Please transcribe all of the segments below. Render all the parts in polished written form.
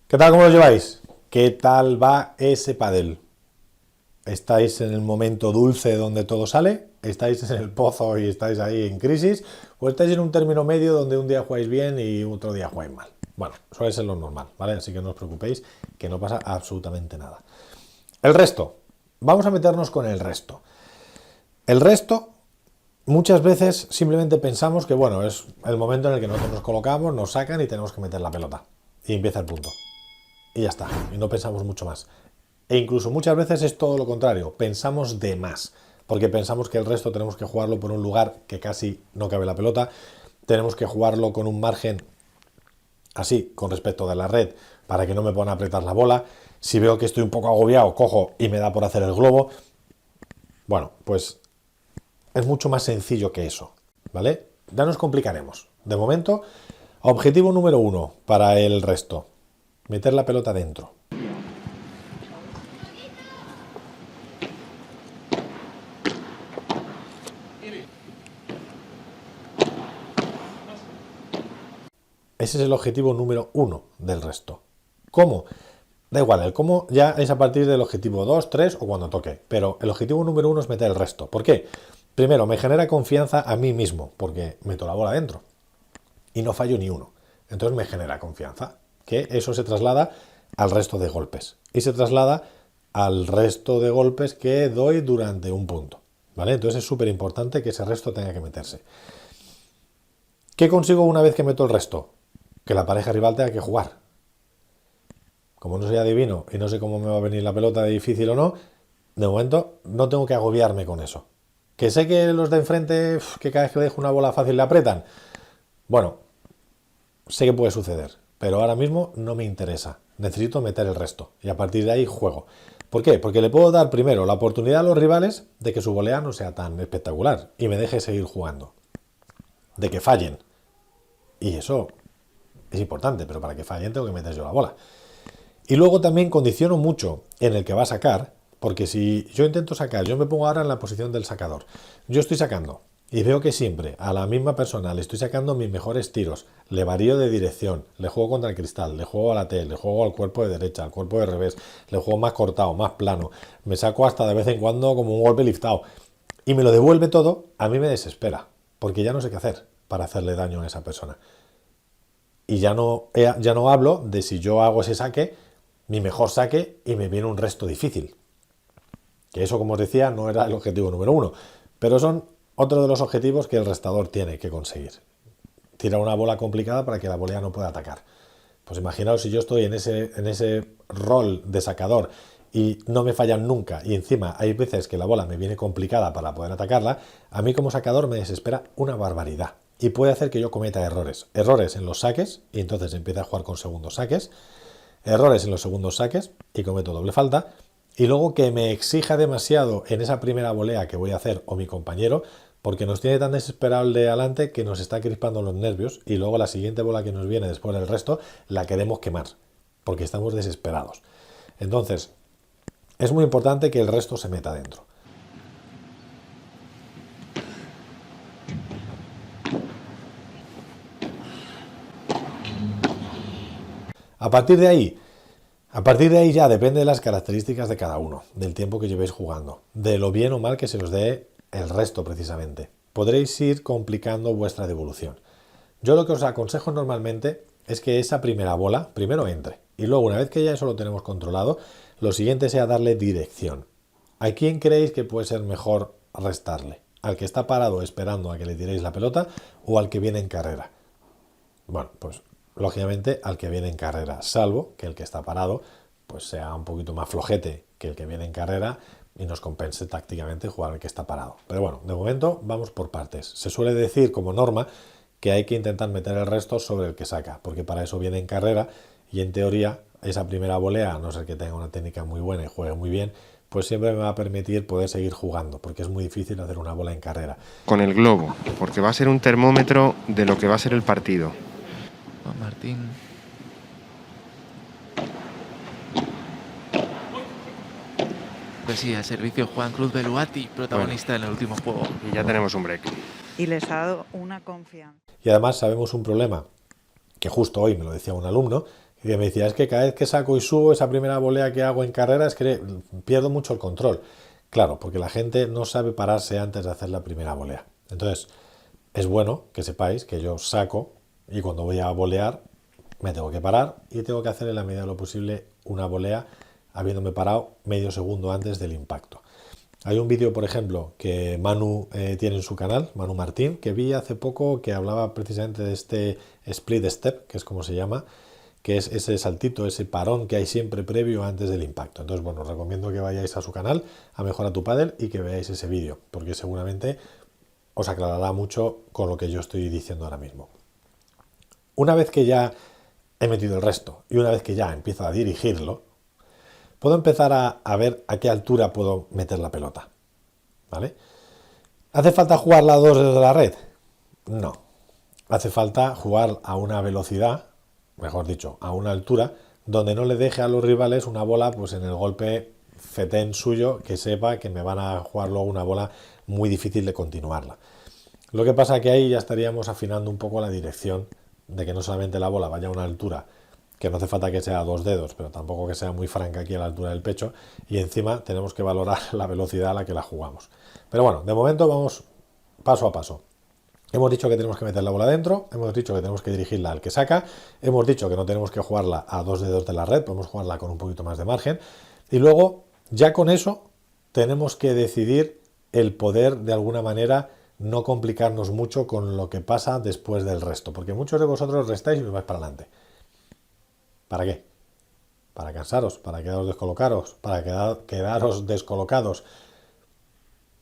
¿Qué tal? ¿Cómo lo lleváis? ¿Qué tal va ese pádel? ¿Estáis en el momento dulce donde todo sale? ¿Estáis en el pozo y estáis ahí en crisis? ¿O estáis en un término medio donde un día jugáis bien y otro día jugáis mal? Bueno, suele ser lo normal, ¿vale? Así que no os preocupéis, que no pasa absolutamente nada. El resto. Vamos a meternos con el resto. El resto, muchas veces simplemente pensamos que, bueno, es el momento en el que nosotros nos colocamos, nos sacan y tenemos que meter la pelota. Y empieza el punto. Y ya está, y no pensamos mucho más. E incluso muchas veces es todo lo contrario, pensamos de más, porque pensamos que el resto tenemos que jugarlo por un lugar que casi no cabe la pelota, tenemos que jugarlo con un margen así, con respecto de la red, para que no me puedan apretar la bola. Si veo que estoy un poco agobiado, cojo y me da por hacer el globo. Bueno, pues es mucho más sencillo que eso, ¿vale? Ya nos complicaremos. De momento, objetivo número 1 para el resto, meter la pelota dentro. Ese es el objetivo número 1 del resto. ¿Cómo? Da igual, el cómo ya es a partir del objetivo 2, 3 o cuando toque. Pero el objetivo número 1 es meter el resto. ¿Por qué? Primero, me genera confianza a mí mismo, porque meto la bola dentro y no fallo ni uno. Entonces me genera confianza, que eso se traslada al resto de golpes. Y se traslada al resto de golpes que doy durante un punto. ¿Vale? Entonces es súper importante que ese resto tenga que meterse. ¿Qué consigo una vez que meto el resto? Que la pareja rival tenga que jugar. Como no soy adivino y no sé cómo me va a venir la pelota, de difícil o no, de momento no tengo que agobiarme con eso. Que sé que los de enfrente, que cada vez que le dejo una bola fácil le apretan. Bueno, sé que puede suceder, pero ahora mismo no me interesa. Necesito meter el resto y a partir de ahí juego. ¿Por qué? Porque le puedo dar primero la oportunidad a los rivales de que su volea no sea tan espectacular y me deje seguir jugando. De que fallen. Y eso es importante, pero para que fallen tengo que meter yo la bola. Y luego también condiciono mucho en el que va a sacar, porque si yo intento sacar, yo me pongo ahora en la posición del sacador, yo estoy sacando y veo que siempre a la misma persona le estoy sacando mis mejores tiros, le varío de dirección, le juego contra el cristal, le juego a la T, le juego al cuerpo de derecha, al cuerpo de revés, le juego más cortado, más plano, me saco hasta de vez en cuando como un golpe liftado y me lo devuelve todo, a mí me desespera, porque ya no sé qué hacer para hacerle daño a esa persona. Y ya no hablo de si yo hago ese saque, mi mejor saque, y me viene un resto difícil. Que eso, como os decía, no era el objetivo número 1. Pero son otro de los objetivos que el restador tiene que conseguir. Tirar una bola complicada para que la volea no pueda atacar. Pues imaginaos si yo estoy en ese rol de sacador y no me fallan nunca, y encima hay veces que la bola me viene complicada para poder atacarla, a mí como sacador me desespera una barbaridad. Y puede hacer que yo cometa errores. Errores en los saques, y entonces empiece a jugar con segundos saques. Errores en los segundos saques, y cometo doble falta. Y luego que me exija demasiado en esa primera volea que voy a hacer o mi compañero, porque nos tiene tan desesperado el de adelante que nos está crispando los nervios, y luego la siguiente bola que nos viene después del resto la queremos quemar, porque estamos desesperados. Entonces, es muy importante que el resto se meta dentro. A partir de ahí ya depende de las características de cada uno, del tiempo que llevéis jugando, de lo bien o mal que se os dé el resto precisamente. Podréis ir complicando vuestra devolución. Yo lo que os aconsejo normalmente es que esa primera bola primero entre y luego, una vez que ya eso lo tenemos controlado, lo siguiente sea darle dirección. ¿A quién creéis que puede ser mejor restarle? ¿Al que está parado esperando a que le tiréis la pelota o al que viene en carrera? Bueno, pues lógicamente al que viene en carrera, salvo que el que está parado pues sea un poquito más flojete que el que viene en carrera y nos compense tácticamente jugar al que está parado. Pero bueno, de momento vamos por partes. Se suele decir como norma que hay que intentar meter el resto sobre el que saca, porque para eso viene en carrera y en teoría esa primera volea, a no ser que tenga una técnica muy buena y juegue muy bien, pues siempre me va a permitir poder seguir jugando, porque es muy difícil hacer una bola en carrera. Con el globo, porque va a ser un termómetro de lo que va a ser el partido. Juan Martín. Pues sí, al servicio Juan Cruz Beluati, protagonista en el último juego. Y ya tenemos un break. Y les ha dado una confianza. Y además sabemos un problema, que justo hoy me lo decía un alumno, Y me decía, es que cada vez que saco y subo esa primera volea que hago en carrera es que pierdo mucho el control. Claro, porque la gente no sabe pararse antes de hacer la primera volea. Entonces, es bueno que sepáis que yo saco y cuando voy a volear me tengo que parar y tengo que hacer en la medida de lo posible una volea habiéndome parado medio segundo antes del impacto. Hay un vídeo, por ejemplo, que Manu tiene en su canal, Manu Martín, que vi hace poco que hablaba precisamente de este split step, que es como se llama, que es ese saltito, ese parón que hay siempre previo antes del impacto. Entonces, bueno, os recomiendo que vayáis a su canal, a Mejora tu Pádel, y que veáis ese vídeo, porque seguramente os aclarará mucho con lo que yo estoy diciendo ahora mismo. Una vez que ya he metido el resto y una vez que ya empiezo a dirigirlo, puedo empezar a ver a qué altura puedo meter la pelota. ¿Vale? ¿Hace falta jugarla a 2 dedos de la red? No. Hace falta jugar a una velocidad, mejor dicho, a una altura, donde no le deje a los rivales una bola pues en el golpe fetén suyo, que sepa que me van a jugar luego una bola muy difícil de continuarla. Lo que pasa que ahí ya estaríamos afinando un poco la dirección de que no solamente la bola vaya a una altura, que no hace falta que sea a 2 dedos, pero tampoco que sea muy franca aquí a la altura del pecho, y encima tenemos que valorar la velocidad a la que la jugamos. Pero bueno, de momento vamos paso a paso. Hemos dicho que tenemos que meter la bola dentro, hemos dicho que tenemos que dirigirla al que saca, hemos dicho que no tenemos que jugarla a 2 dedos de la red, podemos jugarla con un poquito más de margen, y luego ya con eso tenemos que decidir el poder de alguna manera no complicarnos mucho con lo que pasa después del resto, porque muchos de vosotros restáis y os vais para adelante. ¿Para qué? Para cansaros, para quedaros descolocados, para quedaros descolocados.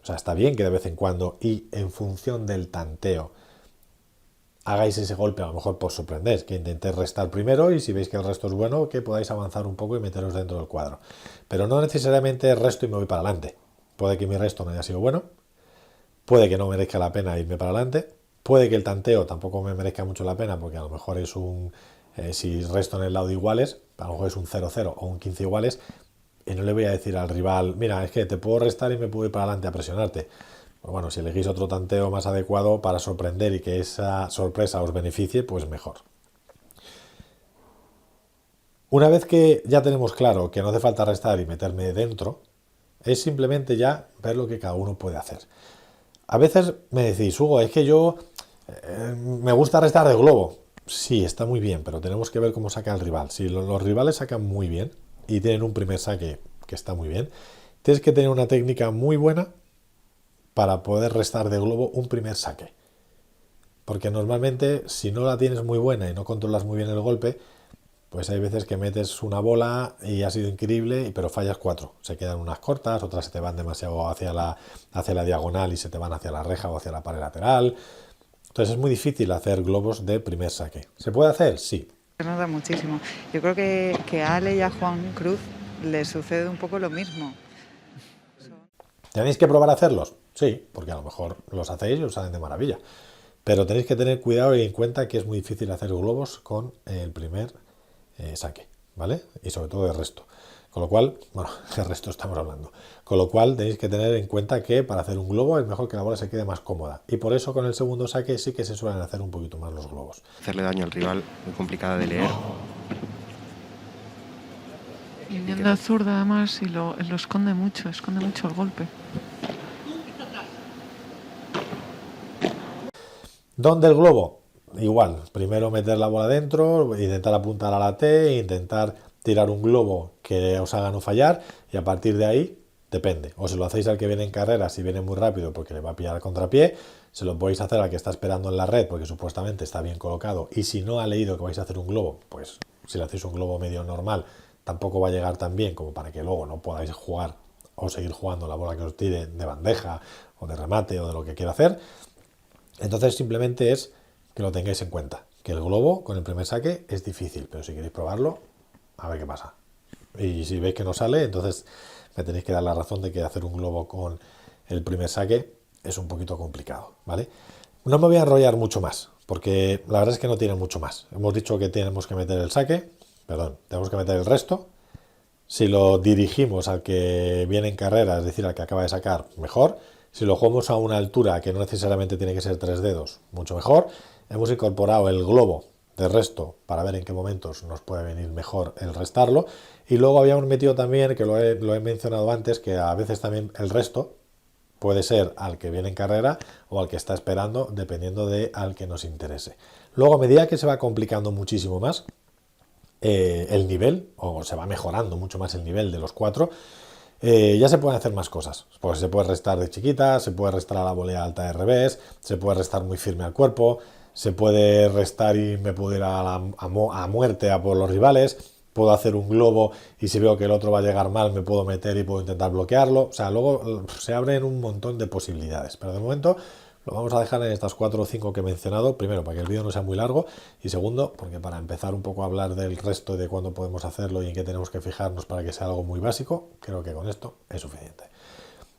O sea, está bien que de vez en cuando y en función del tanteo hagáis ese golpe, a lo mejor por sorprender, que intentéis restar primero y si veis que el resto es bueno, que podáis avanzar un poco y meteros dentro del cuadro. Pero no necesariamente resto y me voy para adelante. Puede que mi resto no haya sido bueno, puede que no merezca la pena irme para adelante, puede que el tanteo tampoco me merezca mucho la pena porque a lo mejor es un... si resto en el lado de iguales, a lo mejor es un 0-0 o un 15 iguales, y no le voy a decir al rival, mira, es que te puedo restar y me puedo ir para adelante a presionarte. Pues bueno, si elegís otro tanteo más adecuado para sorprender y que esa sorpresa os beneficie, pues mejor. Una vez que ya tenemos claro que no hace falta restar y meterme dentro, es simplemente ya ver lo que cada uno puede hacer. A veces me decís, Hugo, es que yo me gusta restar de globo. Sí, está muy bien, pero tenemos que ver cómo saca el rival. Si los rivales sacan muy bien y tienen un primer saque que está muy bien, tienes que tener una técnica muy buena para poder restar de globo un primer saque. Porque normalmente, si no la tienes muy buena y no controlas muy bien el golpe, pues hay veces que metes una bola y ha sido increíble, pero fallas 4. Se quedan unas cortas, otras se te van demasiado hacia la diagonal y se te van hacia la reja o hacia la pared lateral. Entonces es muy difícil hacer globos de primer saque. ¿Se puede hacer? Sí. Se nota muchísimo. Yo creo que a Ale y a Juan Cruz les sucede un poco lo mismo. ¿Tenéis que probar a hacerlos? Sí, porque a lo mejor los hacéis y os salen de maravilla. Pero tenéis que tener cuidado y en cuenta que es muy difícil hacer globos con el primer saque, ¿vale? Y sobre todo de resto. Con lo cual, bueno, de resto estamos hablando. Con lo cual tenéis que tener en cuenta que para hacer un globo es mejor que la bola se quede más cómoda. Y por eso con el segundo saque sí que se suelen hacer un poquito más los globos. Hacerle daño al rival, muy complicada de leer. Viniendo zurda además y lo esconde mucho el golpe. ¿Dónde el globo? Igual, primero meter la bola dentro, intentar apuntar a la T, intentar tirar un globo que os haga no fallar y a partir de ahí, depende. O se lo hacéis al que viene en carrera si viene muy rápido porque le va a pillar al contrapié, se lo podéis hacer al que está esperando en la red porque supuestamente está bien colocado y si no ha leído que vais a hacer un globo, pues si le hacéis un globo medio normal tampoco va a llegar tan bien como para que luego no podáis jugar o seguir jugando la bola que os tire de bandeja o de remate o de lo que quiera hacer. Entonces simplemente es que lo tengáis en cuenta, que el globo con el primer saque es difícil, pero si queréis probarlo, a ver qué pasa. Y si veis que no sale, entonces me tenéis que dar la razón de que hacer un globo con el primer saque es un poquito complicado, ¿vale? No me voy a enrollar mucho más, porque la verdad es que no tiene mucho más. Hemos dicho que tenemos que meter el saque, tenemos que meter el resto. Si lo dirigimos al que viene en carrera, es decir, al que acaba de sacar, mejor. Si lo jugamos a una altura que no necesariamente tiene que ser 3 dedos, mucho mejor. Hemos incorporado el globo de resto para ver en qué momentos nos puede venir mejor el restarlo. Y luego habíamos metido también, que lo he mencionado antes, que a veces también el resto puede ser al que viene en carrera o al que está esperando, dependiendo de al que nos interese. Luego, a medida que se va complicando muchísimo más el nivel, o se va mejorando mucho más el nivel de los 4, ya se pueden hacer más cosas. Pues se puede restar de chiquita, se puede restar a la volea alta de revés, se puede restar muy firme al cuerpo, se puede restar y me puedo ir a muerte a por los rivales. Puedo hacer un globo y si veo que el otro va a llegar mal me puedo meter y puedo intentar bloquearlo. O sea, luego se abren un montón de posibilidades. Pero de momento lo vamos a dejar en estas 4 o 5 que he mencionado. Primero, para que el vídeo no sea muy largo. Y segundo, porque para empezar un poco a hablar del resto de cuándo podemos hacerlo y en qué tenemos que fijarnos para que sea algo muy básico, creo que con esto es suficiente.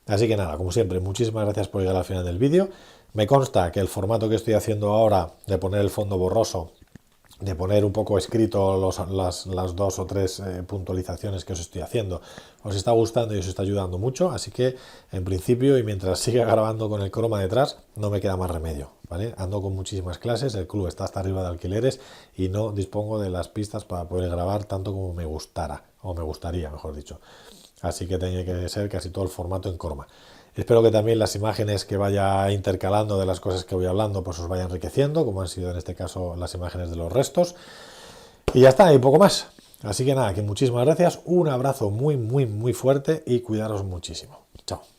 Así que nada, como siempre, muchísimas gracias por llegar al final del vídeo. Me consta que el formato que estoy haciendo ahora de poner el fondo borroso, de poner un poco escrito las 2 o 3 puntualizaciones que os estoy haciendo, os está gustando y os está ayudando mucho, así que en principio y mientras siga grabando con el croma detrás no me queda más remedio, ¿vale? Ando con muchísimas clases, el club está hasta arriba de alquileres y no dispongo de las pistas para poder grabar tanto como me gustara, o me gustaría, mejor dicho, así que tiene que ser casi todo el formato en croma. Espero que también las imágenes que vaya intercalando de las cosas que voy hablando pues os vaya enriqueciendo, como han sido en este caso las imágenes de los restos. Y ya está, y poco más. Así que nada, que muchísimas gracias, un abrazo muy fuerte y cuidaros muchísimo. Chao.